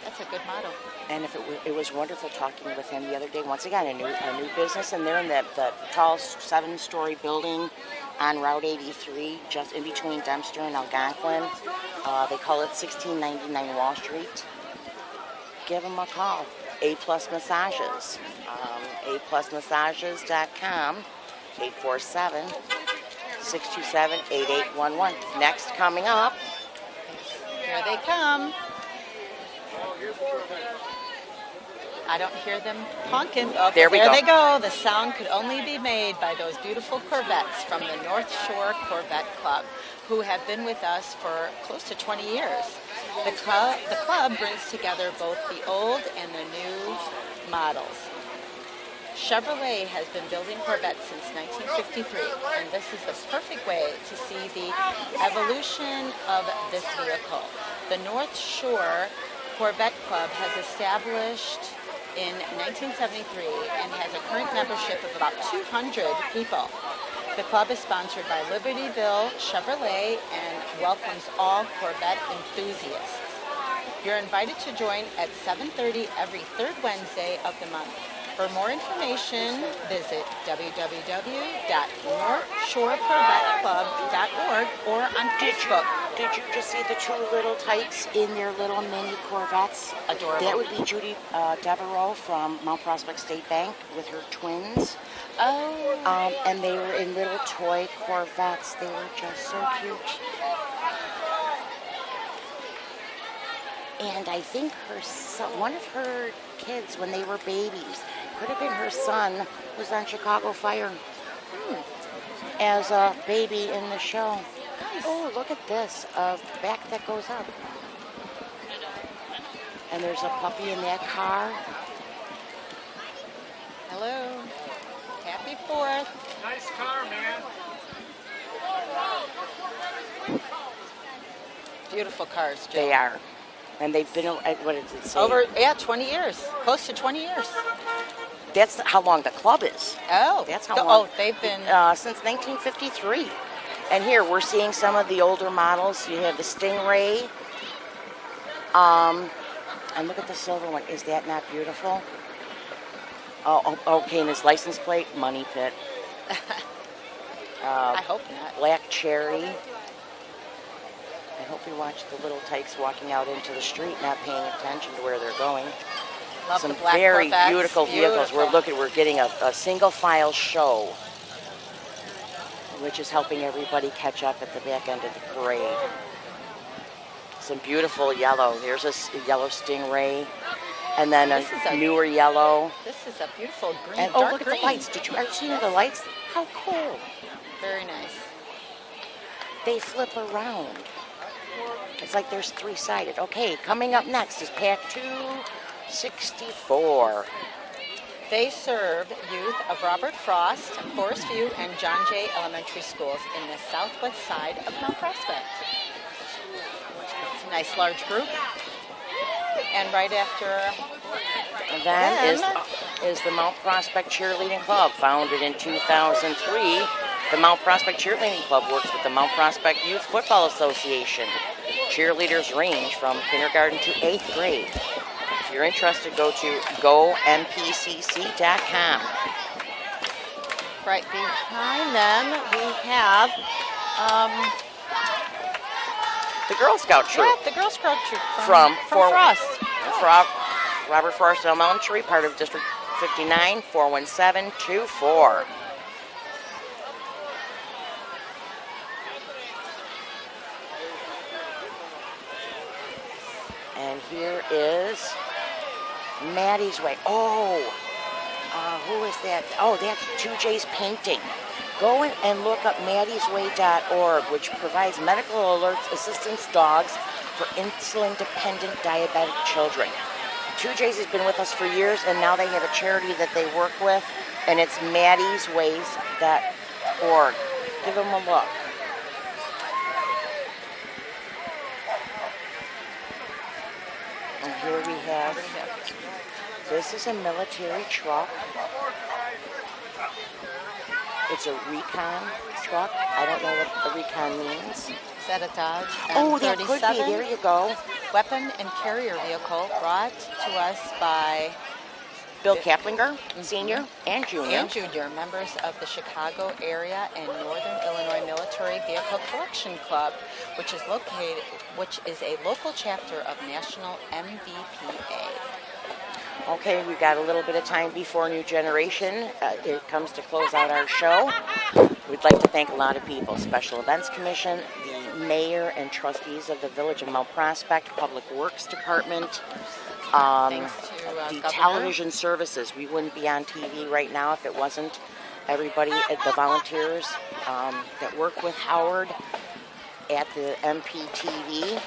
That's a good model. And it was wonderful talking with him the other day. Once again, a new business, and they're in the tall 7-story building on Route 83, just in between Dempster and Algonquin. They call it 1699 Wall Street. Give them a call. A Plus Massages. aplusmassages.com. 847-627-8811. Next coming up. Here they come. I don't hear them honking. Okay, There we go. they go. The sound could only be made by those beautiful Corvettes from the North Shore Corvette Club, who have been with us for close to 20 years. The club brings together both the old and the new models. Chevrolet has been building Corvettes since 1953, and this is the perfect way to see the evolution of this vehicle. The North Shore Corvette Club has established in 1973 and has a current membership of about 200 people. The club is sponsored by Libertyville Chevrolet and welcomes all Corvette enthusiasts. You're invited to join at 7:30 every third Wednesday of the month. For more information, visit www.northshorecorvetteclub.org or on Facebook. Did you just see the two little tykes in their little mini Corvettes? Adorable. That would be Judy Devereaux from Mount Prospect State Bank with her twins. Oh, And they were in little toy Corvettes. They were just so cute. And I think her son, one of her kids, when they were babies, could have been her son, was on Chicago Fire as a baby in the show. Oh, look at this, a back that goes up. And there's a puppy in that car. hello. Happy 4th. Nice car, man. Beautiful cars, Jill. They are. And they've been, what does it say? Over, 20 years. Close to 20 years. That's how long the club is. Oh. That's how long. They've been... Since 1953. And here we're seeing some of the older models. You have the Stingray. And look at the silver one. Is that not beautiful? Oh, okay, and his license plate, Money Pit. I hope not. Black Cherry. I hope you watch the little tykes walking out into the street, not paying attention to where they're going. Love Some the black very Corvettes. beautiful vehicles. We're getting a single file show, which is helping everybody catch up at the back end of the parade. Some beautiful yellow. There's a yellow Stingray, and then This is a a- newer yellow. This is a beautiful green, And dark look at green. the lights. Did you ever see the lights? How cool. Very nice. They flip around. It's like there's three-sided. Okay, coming up next is Pack 264. They serve youth of Robert Frost, Forest View, and John Jay Elementary Schools in the southwest side of Mount Prospect. It's a nice large group. And right after Then them, is the Mount Prospect Cheerleading Club, founded in 2003. The Mount Prospect Cheerleading Club works with the Mount Prospect Youth Football Association. Cheerleaders range from kindergarten to 8th grade. If you're interested, go to gompcc.com. right behind them, we have The Girl Scout troop the Girl Scout troop from Frost. Robert Frost Elementary, part of District 59, 41724. And here is Maddie's Way. Oh, who is that? Oh, that's 2J's Painting. Go and look up maddiesway.org, which provides medical alerts assistance dogs for insulin-dependent diabetic children. 2J's has been with us for years, and now they have a charity that they work with, and it's maddiesways.org. Give them a look. And here we have, this is a military truck. It's a recon truck. I don't know what the recon means. Is that a Dodge Oh, that could be. M37? There you go. weapon and carrier vehicle brought to us by Bill Kaplinger, Senior and Junior. and Junior, members of the Chicago Area and Northern Illinois Military Vehicle Collection Club, which is a local chapter of National MVPA. Okay, we've got a little bit of time before New Generation. It comes to close out our show. We'd like to thank a lot of people. Special Events Commission, the mayor and trustees of the Village of Mount Prospect, Public Works Department, Thanks to the Governor. television services. We wouldn't be on TV right now if it wasn't everybody, the volunteers that work with Howard at the MPTV.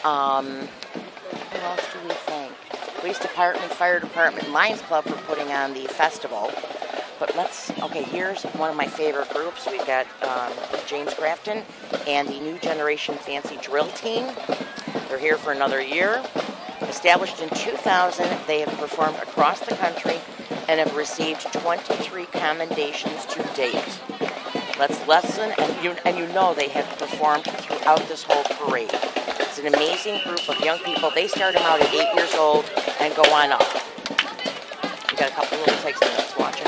Who else do we thank? Police Department, Fire Department, Lions Club for putting on the festival. But here's one of my favorite groups. We've got James Grafton and the New Generation Fancy Drill Team. They're here for another year. Established in 2000, they have performed across the country and have received 23 commendations to date. Let's listen, and you know they have performed throughout this whole parade. It's an amazing group of young people. They start them out at 8 years old and go on up. We got a couple little takes of us watching.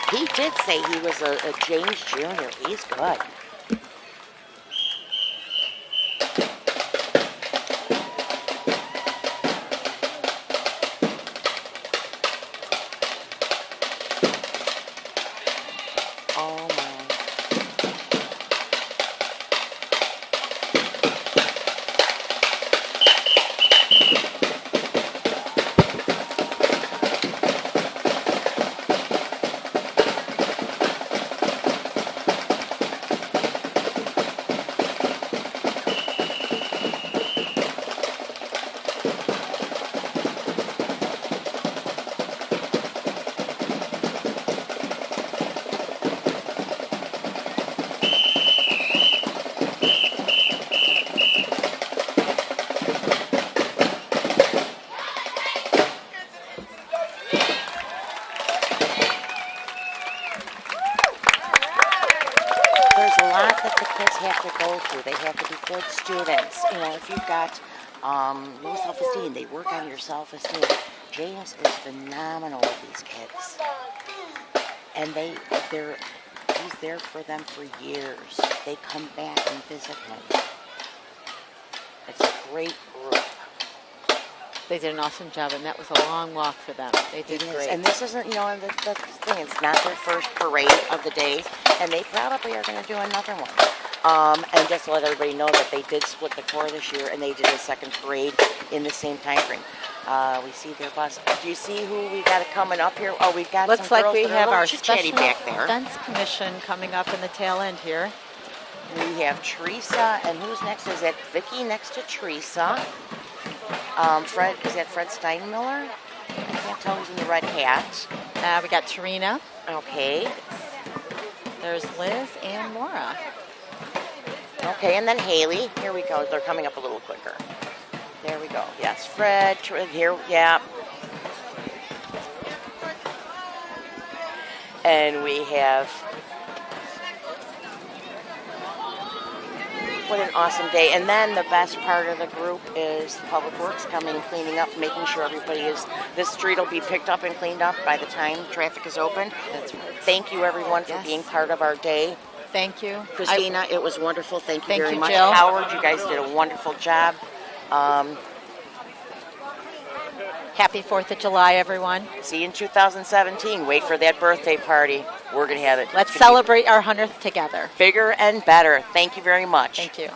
He did say he was a James Jr. He's good. Oh my. There's a lot that the kids have to go through. They have to be good students. You know, if you've got low self-esteem, they work on your self-esteem. James is phenomenal with these kids. And he's there for them for years. They come back and visit him. It's a great group. They did an awesome job, and that was a long walk for them. They did It is. great. And this isn't, the thing, it's not their first parade of the day, and they probably are going to do another one. And just to let everybody know that they did split the Corps this year, and they did a second parade in the same time frame. We see their bus. Do you see who we got coming up here? Oh, we've got Looks some like girls we that are a have little our chit-chatty Special back there. Events Commission coming up in the tail end here. We have Teresa, and who's next? Is that Vicky next to Teresa? Fred, is that Fred Steinmiller? I can't tell who's in the red hat. We got Tarina. Okay. There's Liz and Laura. Okay, and then Haley. Here we go. They're coming up a little quicker. There we go. Yes, Fred. Here, yeah. And we have... What an awesome day. And then the best part of the group is Public Works coming, cleaning up, making sure everybody this street will be picked up and cleaned up by the time traffic is open. That's right. Thank you, everyone, for Yes. being part of our day. Thank you. Christina, it was wonderful. Thank you Thank very you, much. Jill. Howard, you guys did a wonderful job. Happy 4th of July, everyone. See you in 2017. Wait for that birthday party. We're going to have it. Let's It's gonna be celebrate our 100th together. bigger and better. Thank you very much. Thank you.